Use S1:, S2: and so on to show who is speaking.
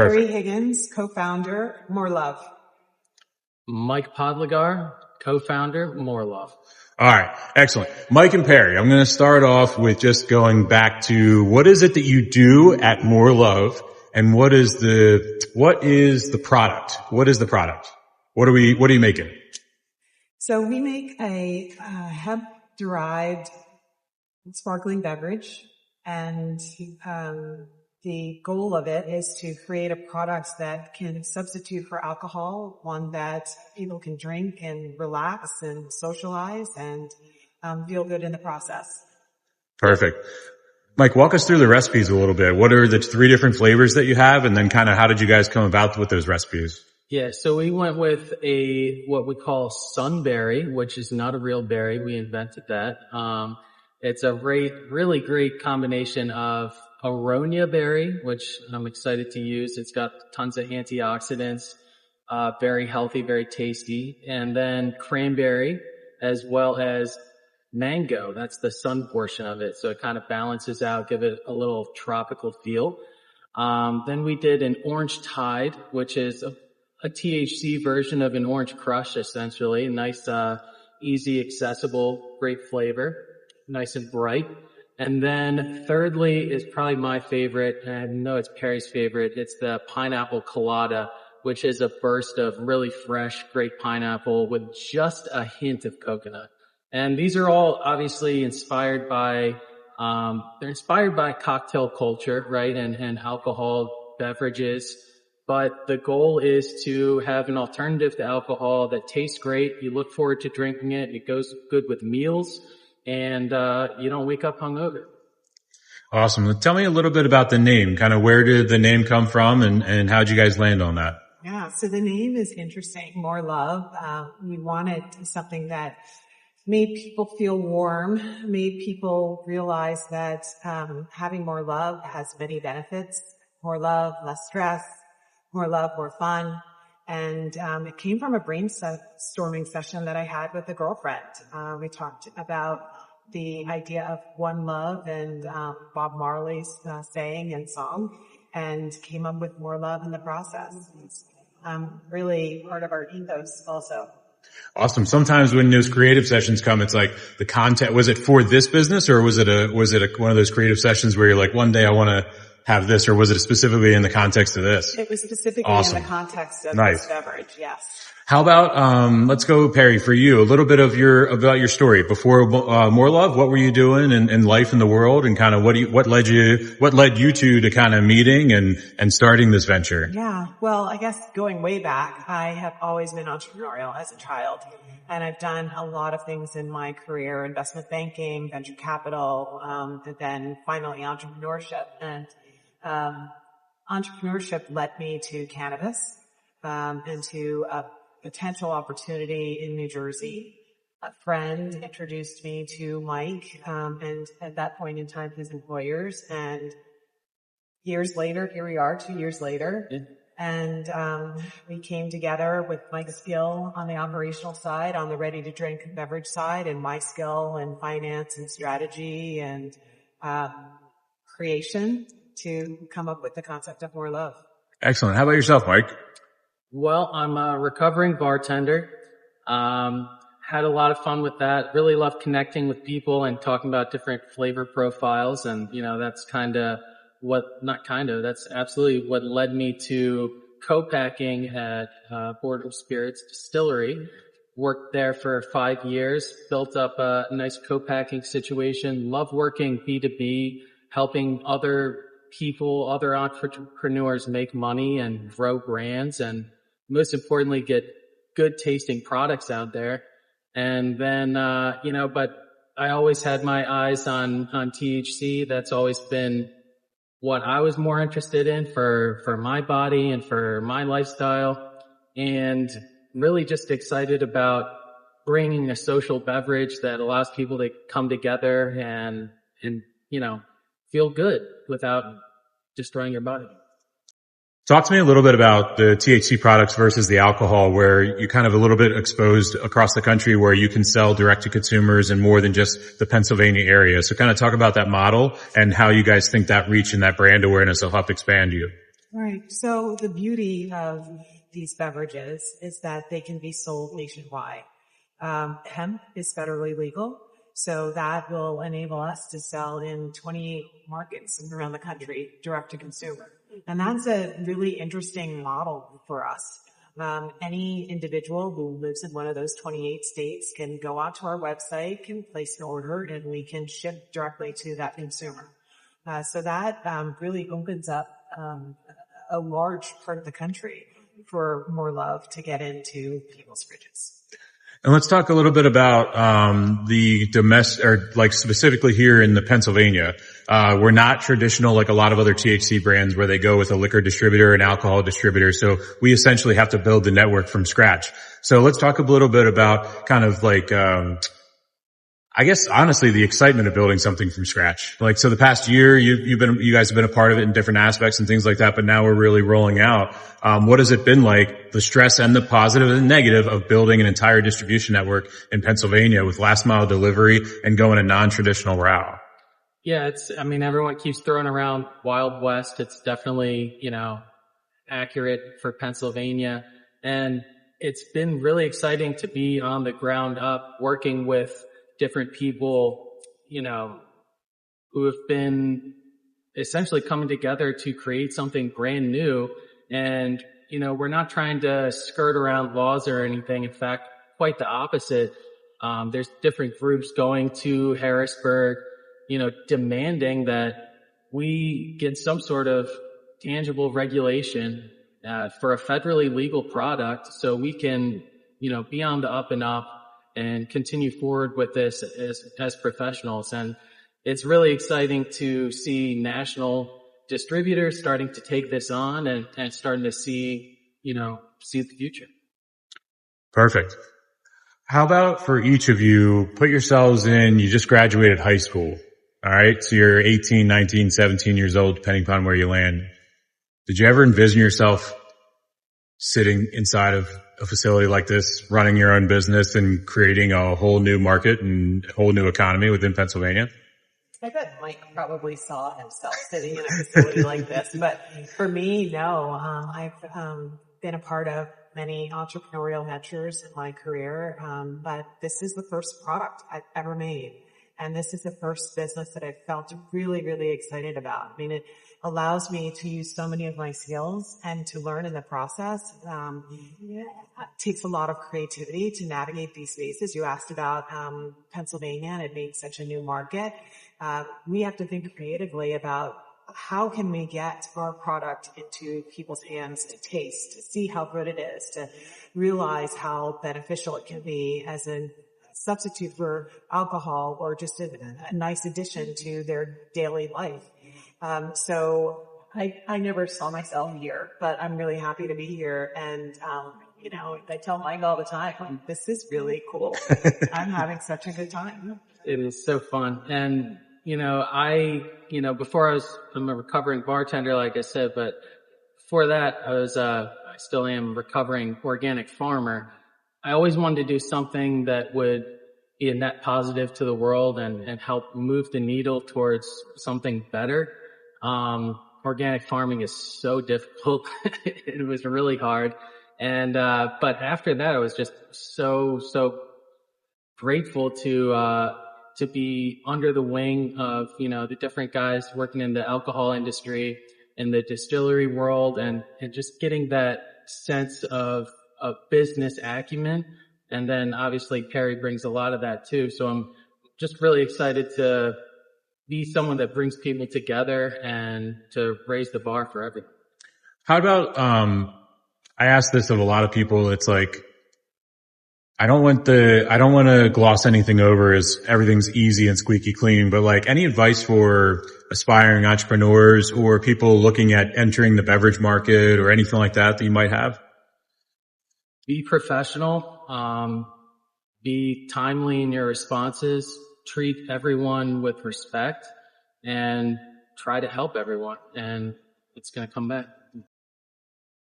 S1: Peri Higgins, co-founder, More Love.
S2: Mike Podlogar, co-founder, More Love.
S3: All right. Excellent. Mike and Peri, I'm going to start off with just going back to what is it that you do at More Love and what is the product? What is the product? What are you making?
S1: So we make a hemp-derived sparkling beverage, and the goal of it is to create a product that can substitute for alcohol, one that people can drink and relax and socialize and feel good in the process.
S3: Perfect. Mike, walk us through the recipes a little bit. What are the 3 different flavors that you have, and then kind of how did you guys come about with those recipes?
S2: Yeah, so we went with what we call sunberry, which is not a real berry. We invented that. It's a really great combination of aronia berry, which I'm excited to use. It's got tons of antioxidants, very healthy, very tasty. And then cranberry as well as mango. That's the sun portion of it. So it kind of balances out, give it a little tropical feel. Then we did an orange tide, which is a THC version of an orange crush, essentially. Nice, easy, accessible, great flavor, nice and bright. And then thirdly is probably my favorite, and I know it's Peri's favorite. It's the Pineapple Colada, which is a burst of really fresh, great pineapple with just a hint of coconut. And these are all obviously inspired by cocktail culture, right? And alcohol beverages. But the goal is to have an alternative to alcohol that tastes great. You look forward to drinking it. It goes good with meals. And you don't wake up hungover.
S3: Awesome. Tell me a little bit about the name. Kind of where did the name come from, and how did you guys land on that?
S1: Yeah, so the name is interesting. More Love. We wanted something that made people feel warm, made people realize that having more love has many benefits. More love, less stress. More love, more fun. And it came from a brainstorming session that I had with a girlfriend. We talked about the idea of one love and Bob Marley's saying and song, and came up with more love in the process. It's really part of our ethos also.
S3: Awesome. Sometimes when those creative sessions come, it's like the content. Was it for this business, or was it one of those creative sessions where you're like, one day I want to have this, or was it specifically in the context of this?
S1: It was specifically
S3: awesome.
S1: In the context of
S3: nice.
S1: This beverage, yes.
S3: How about, let's go, Peri, for you, a little bit of about your story. Before, More Love, what were you doing in life in the world, and kind of what led you to kind of meeting and starting this venture?
S1: Yeah. Well, I guess going way back, I have always been entrepreneurial as a child, and I've done a lot of things in my career: investment banking, venture capital, and then finally entrepreneurship. And entrepreneurship led me to cannabis, and to a potential opportunity in New Jersey. A friend introduced me to Mike, and at that point in time, his employers. And years later, here we are, 2 years later.
S2: Yeah.
S1: And we came together with Mike's skill on the operational side, on the ready-to-drink beverage side, and my skill in finance and strategy and creation to come up with the concept of More Love.
S3: Excellent. How about yourself, Mike?
S2: Well, I'm a recovering bartender. Had a lot of fun with that. Really love connecting with people and talking about different flavor profiles. And, that's that's absolutely what led me to co-packing at Board Spirits Distillery. Worked there for 5 years, built up a nice co-packing situation. Love working B2B, helping other people, other entrepreneurs make money and grow brands, and most importantly, get good tasting products out there. And then, but I always had my eyes on THC. That's always been what I was more interested in for my body and for my lifestyle, and really just excited about bringing a social beverage that allows people to come together and feel good without destroying your body.
S3: Talk to me a little bit about the THC products versus the alcohol, where you kind of a little bit exposed across the country, where you can sell direct to consumers in more than just the Pennsylvania area. So kind of talk about that model and how you guys think that reach and that brand awareness will help expand you.
S1: Right. So the beauty of these beverages is that they can be sold nationwide. Hemp is federally legal, so that will enable us to sell in 28 markets around the country, direct to consumer. And that's a really interesting model for us. Any individual who lives in one of those 28 states can go onto our website, can place an order, and we can ship directly to that consumer. So that really opens up a large part of the country for More Love to get into people's fridges.
S3: And let's talk a little bit about the domestic, or like specifically here in the Pennsylvania. We're not traditional like a lot of other THC brands where they go with a liquor distributor and alcohol distributor. So we essentially have to build the network from scratch. So let's talk a little bit about kind of like I guess honestly the excitement of building something from scratch. Like, so the past year you guys have been a part of it in different aspects and things like that, but now we're really rolling out. What has it been like, the stress and the positive and negative of building an entire distribution network in Pennsylvania with last mile delivery and going a non-traditional route?
S2: Yeah, everyone keeps throwing around Wild West. It's definitely, accurate for Pennsylvania. And it's been really exciting to be on the ground up working with different people, who have been essentially coming together to create something brand new. And, we're not trying to skirt around laws or anything. In fact, quite the opposite. There's different groups going to Harrisburg, demanding that we get some sort of tangible regulation, for a federally legal product so we can, be on the up and up and continue forward with this as professionals. And it's really exciting to see national distributors starting to take this on and starting to see the future.
S3: Perfect. How about for each of you, put yourselves in, you just graduated high school. All right. So you're 18, 19, 17 years old, depending upon where you land. Did you ever envision yourself sitting inside of a facility like this, running your own business and creating a whole new market and a whole new economy within Pennsylvania?
S1: I bet Mike probably saw himself sitting in a facility like this, but for me, no. I've been a part of many entrepreneurial ventures in my career, but this is the first product I've ever made. And this is the first business that I felt really, really excited about. It allows me to use so many of my skills and to learn in the process. It takes a lot of creativity to navigate these spaces. You asked about Pennsylvania and it being such a new market. We have to think creatively about how can we get our product into people's hands to taste, to see how good it is, to realize how beneficial it can be as a substitute for alcohol or just a nice addition to their daily life. So I never saw myself here, but I'm really happy to be here. And, I tell Mike all the time, this is really cool. I'm having such a good time.
S2: It is so fun. And, before I'm a recovering bartender, like I said, but before that, I still am a recovering organic farmer. I always wanted to do something that would be a net positive to the world and help move the needle towards something better. Organic farming is so difficult. It was really hard. And, but after that, I was just so grateful to be under the wing of, the different guys working in the alcohol industry, in the distillery world, and just getting that sense of business acumen. And then obviously Peri brings a lot of that too. So I'm just really excited to be someone that brings people together and to raise the bar for everyone.
S3: How about, I ask this of a lot of people. It's like, I don't want to gloss anything over as everything's easy and squeaky clean, but like any advice for aspiring entrepreneurs or people looking at entering the beverage market or anything like that you might have?
S2: Be professional, be timely in your responses, treat everyone with respect, and try to help everyone, and it's going to come back.